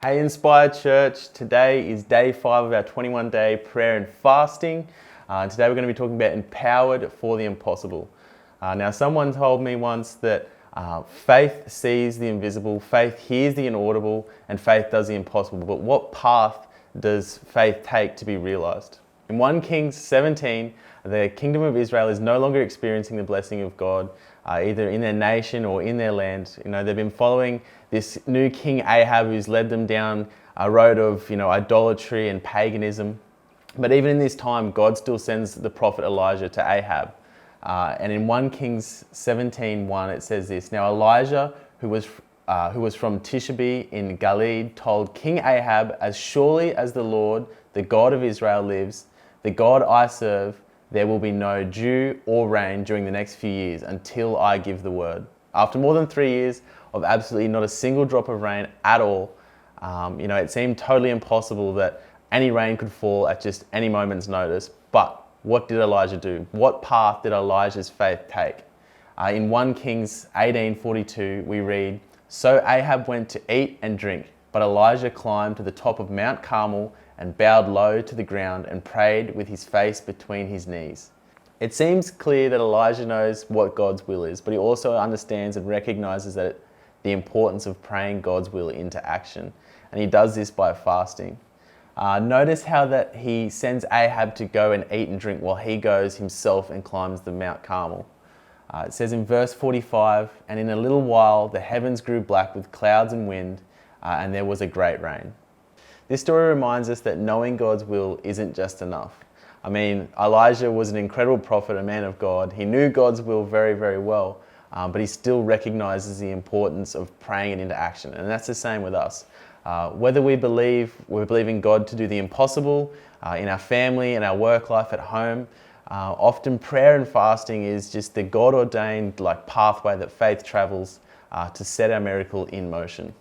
Hey Inspired Church, today is day 5 of our 21-day prayer and fasting. Today we're going to be talking about empowered for the impossible. Now someone told me once that faith sees the invisible, faith hears the inaudible, and faith does the impossible. But what path does faith take to be realized? In 1 Kings 17, the kingdom of Israel is no longer experiencing the blessing of God, either in their nation or in their land. They've been following this new king Ahab, who's led them down a road of idolatry and paganism. But even in this time, God still sends the prophet Elijah to Ahab. And in 1 Kings 17:1, it says this: "Now Elijah, who was from Tishbe in Gilead, told King Ahab, 'As surely as the Lord, the God of Israel lives, the God I serve, there will be no dew or rain during the next few years until I give the word.'" After more than 3 years of absolutely not a single drop of rain at all, it seemed totally impossible that any rain could fall at just any moment's notice. But what did Elijah do? What path did Elijah's faith take? In 1 Kings 18:42, we read, "So Ahab went to eat and drink, but Elijah climbed to the top of Mount Carmel and bowed low to the ground and prayed with his face between his knees." It seems clear that Elijah knows what God's will is, but he also understands and recognizes that the importance of praying God's will into action. And he does this by fasting. Notice how that he sends Ahab to go and eat and drink while he goes himself and climbs the Mount Carmel. It says in verse 45, "And in a little while the heavens grew black with clouds and wind, and there was a great rain." This story reminds us that knowing God's will isn't just enough. Elijah was an incredible prophet, a man of God. He knew God's will very, very well, but he still recognizes the importance of praying it into action. And that's the same with us. Whether we believe in God to do the impossible in our family, in our work life, at home, often prayer and fasting is just the God-ordained pathway that faith travels to set our miracle in motion.